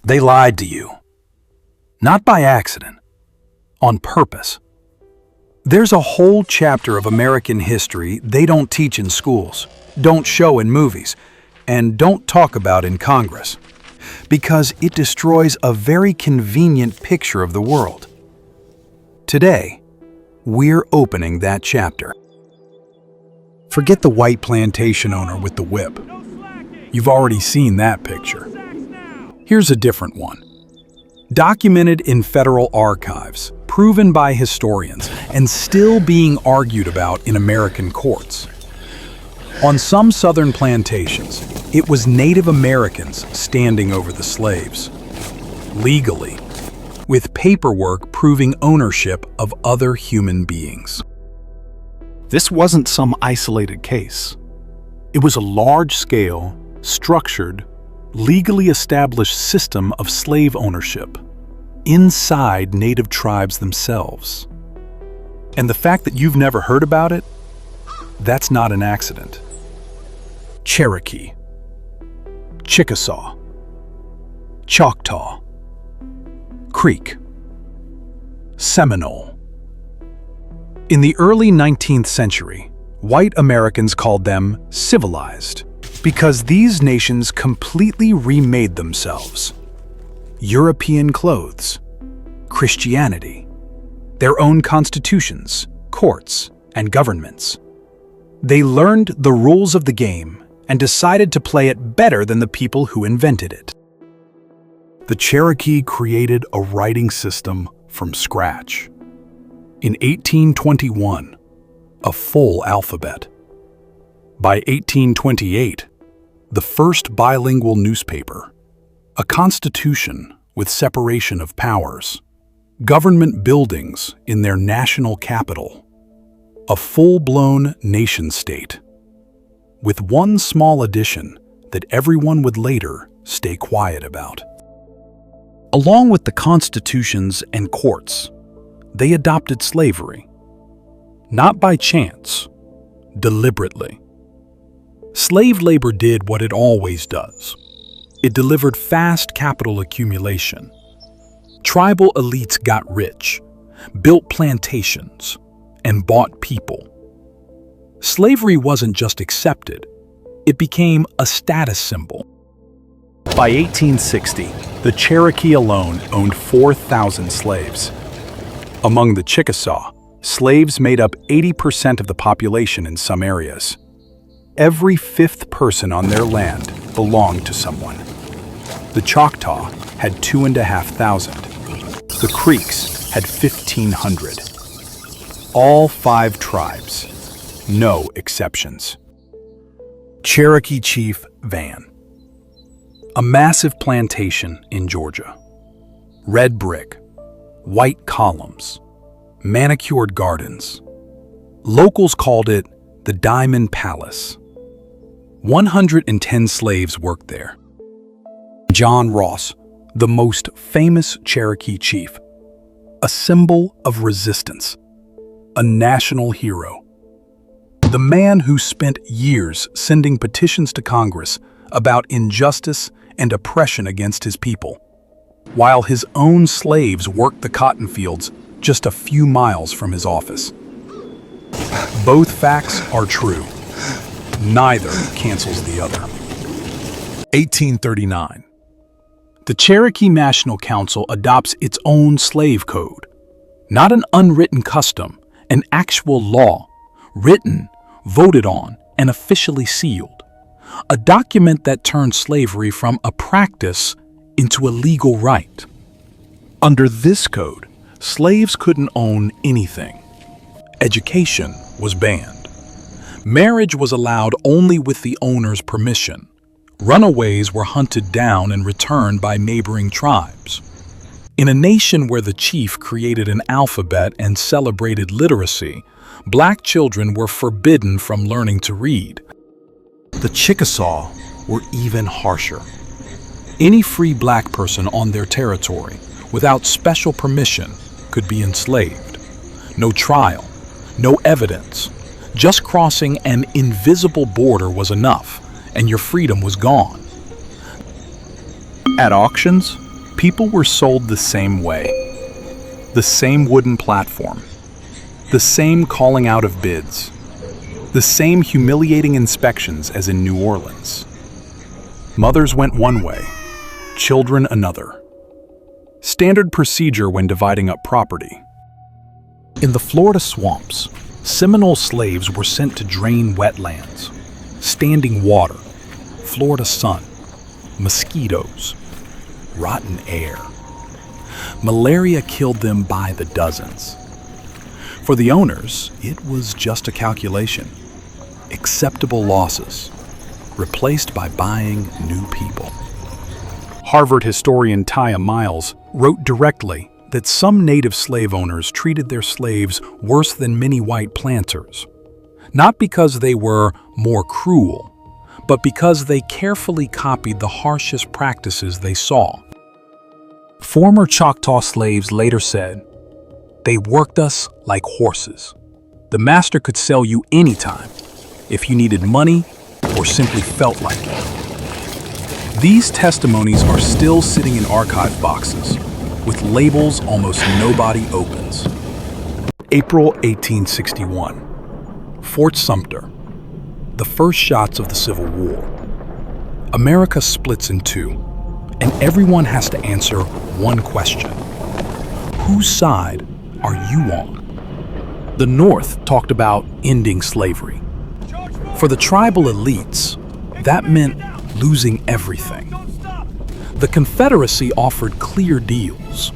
They lied to you. Not by accident, on purpose. There's a whole chapter of American history they don't teach in schools, don't show in movies, and don't talk about in Congress, because it destroys a very convenient picture of the world. Today, we're opening that chapter. Forget the white plantation owner with the whip. You've already seen that picture. Here's a different one. Documented in federal archives, proven by historians, and still being argued about in American courts. On some southern plantations, it was Native Americans standing over the slaves, legally, with paperwork proving ownership of other human beings. This wasn't some isolated case. It was a large-scale, structured, legally established system of slave ownership inside Native tribes themselves. And the fact that you've never heard about it, that's not an accident. Cherokee, Chickasaw, Choctaw, Creek, Seminole. In the early 19th century, white Americans called them civilized because these nations completely remade themselves. European clothes, Christianity, their own constitutions, courts, and governments. They learned the rules of the game and decided to play it better than the people who invented it. The Cherokee created a writing system from scratch. In 1821, a full alphabet. By 1828, the first bilingual newspaper, a constitution with separation of powers, government buildings in their national capital, a full-blown nation-state, with one small addition that everyone would later stay quiet about. Along with the constitutions and courts, they adopted slavery. Not by chance, deliberately. Slave labor did what it always does. It delivered fast capital accumulation. Tribal elites got rich, built plantations, and bought people. Slavery wasn't just accepted, it became a status symbol. By 1860, the Cherokee alone owned 4,000 slaves. Among the Chickasaw, slaves made up 80% of the population in some areas. Every fifth person on their land belonged to someone. The Choctaw had 2,500. The Creeks had 1,500. All 5 tribes, no exceptions. Cherokee Chief Van. A massive plantation in Georgia. Red brick, white columns, manicured gardens. Locals called it the Diamond Palace. 110 slaves worked there. John Ross, the most famous Cherokee chief, a symbol of resistance, a national hero. The man who spent years sending petitions to Congress about injustice and oppression against his people, while his own slaves worked the cotton fields just a few miles from his office. Both facts are true. Neither cancels the other. 1839. The Cherokee National Council adopts its own slave code. Not an unwritten custom, an actual law, written, voted on, and officially sealed. A document that turned slavery from a practice into a legal right. Under this code, slaves couldn't own anything. Education was banned. Marriage was allowed only with the owner's permission. Runaways were hunted down and returned by neighboring tribes. In a nation where the chief created an alphabet and celebrated literacy, black children were forbidden from learning to read. The Chickasaw were even harsher. Any free black person on their territory, without special permission, could be enslaved. No trial, no evidence. Just crossing an invisible border was enough, and your freedom was gone. At auctions, People were sold the same way. The same wooden platform. The same calling out of bids. The same humiliating inspections as in New Orleans. Mothers went one way, children another. Standard procedure when dividing up property. In the Florida swamps, Seminole slaves were sent to drain wetlands, standing water, Florida sun, mosquitoes, rotten air. Malaria killed them by the dozens. For the owners, it was just a calculation. Acceptable losses, replaced by buying new people. Harvard historian Taya Miles wrote directly that some native slave owners treated their slaves worse than many white planters, not because they were more cruel, but because they carefully copied the harshest practices they saw. Former Choctaw slaves later said, "They worked us like horses. The master could sell you anytime, if you needed money or simply felt like it." These testimonies are still sitting in archive boxes, with labels almost nobody opens. April 1861. Fort Sumter. The first shots of the Civil War. America splits in two, and everyone has to answer one question. Whose side are you on? The North talked about ending slavery. For the tribal elites, that meant losing everything. The Confederacy offered clear deals.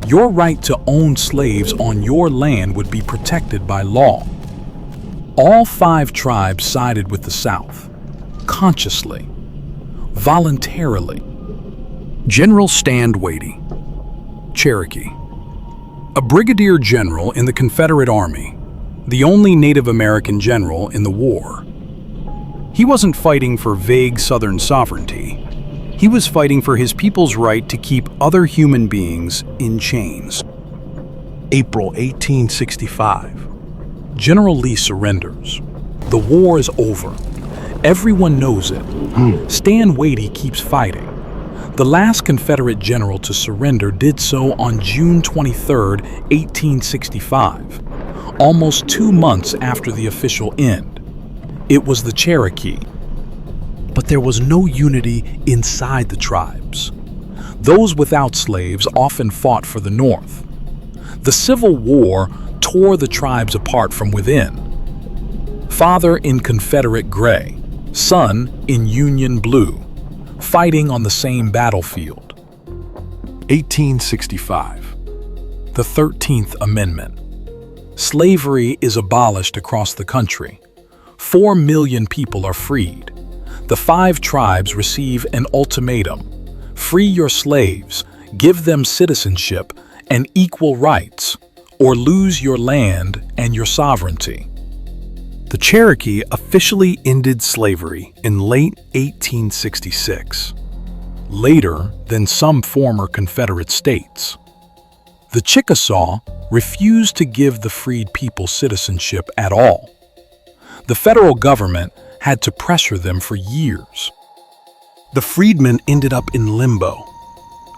Your right to own slaves on your land would be protected by law. All 5 tribes sided with the South, consciously, voluntarily. General Stand Watie, Cherokee. A brigadier general in the Confederate Army, the only Native American general in the war. He wasn't fighting for vague Southern sovereignty. He was fighting for his people's right to keep other human beings in chains. April 1865. General Lee surrenders. The war is over. Everyone knows it. Stand Watie keeps fighting. The last Confederate general to surrender did so on June 23, 1865, almost 2 months after the official end. It was the Cherokee. But there was no unity inside the tribes. Those without slaves often fought for the North. The Civil War tore the tribes apart from within. Father in Confederate gray, son in Union blue, fighting on the same battlefield. 1865. The 13th Amendment. Slavery is abolished across the country. 4 million people are freed. The 5 tribes receive an ultimatum: free your slaves, give them citizenship and equal rights, or lose your land and your sovereignty. The Cherokee officially ended slavery in late 1866, later than some former Confederate states. The Chickasaw refused to give the freed people citizenship at all. The federal government had to pressure them for years. The freedmen ended up in limbo,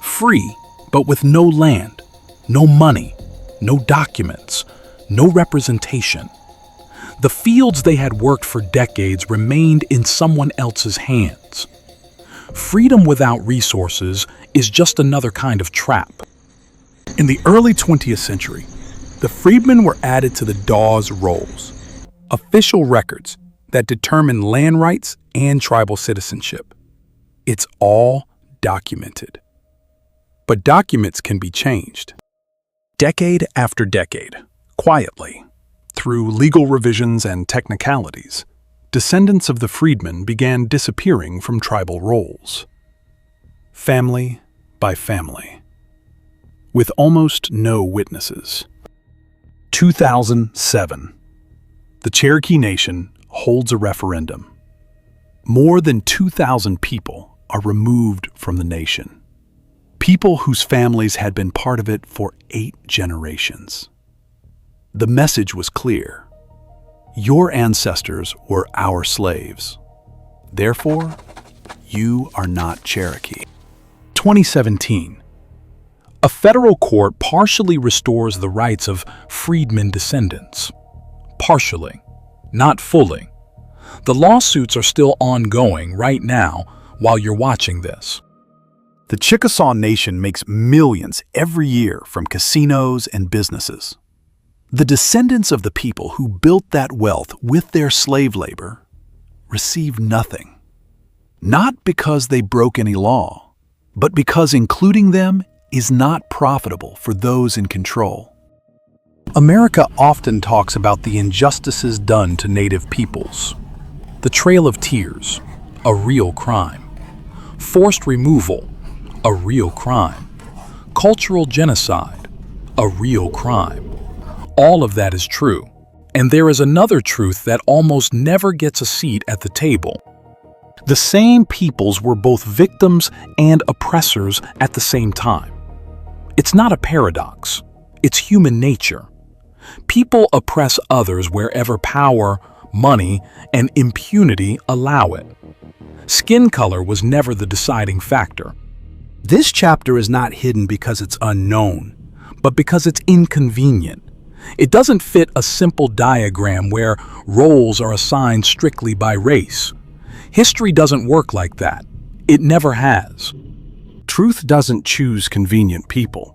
free but with no land, no money, no documents, no representation. The fields they had worked for decades remained in someone else's hands. Freedom without resources is just another kind of trap. In the early 20th century, the freedmen were added to the Dawes Rolls, official records that determine land rights and tribal citizenship. It's all documented. But documents can be changed. Decade after decade, quietly, through legal revisions and technicalities, descendants of the freedmen began disappearing from tribal rolls, family by family, with almost no witnesses. 2007. The Cherokee Nation holds a referendum. More than 2,000 people are removed from the nation. People whose families had been part of it for 8 generations. The message was clear. Your ancestors were our slaves. Therefore, you are not Cherokee. 2017. A federal court partially restores the rights of freedmen descendants. Partially, not fully. The lawsuits are still ongoing right now while you're watching this. The Chickasaw Nation makes millions every year from casinos and businesses. The descendants of the people who built that wealth with their slave labor receive nothing. Not because they broke any law, but because including them is not profitable for those in control. America often talks about the injustices done to Native peoples. The Trail of Tears, a real crime. Forced removal, a real crime. Cultural genocide, a real crime. All of that is true. And there is another truth that almost never gets a seat at the table. The same peoples were both victims and oppressors at the same time. It's not a paradox. It's human nature. People oppress others wherever power, money, and impunity allow it. Skin color was never the deciding factor. This chapter is not hidden because it's unknown, but because it's inconvenient. It doesn't fit a simple diagram where roles are assigned strictly by race. History doesn't work like that. It never has. Truth doesn't choose convenient people.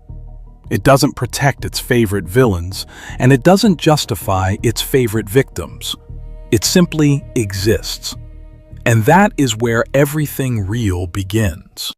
It doesn't protect its favorite villains, and it doesn't justify its favorite victims. It simply exists. And that is where everything real begins.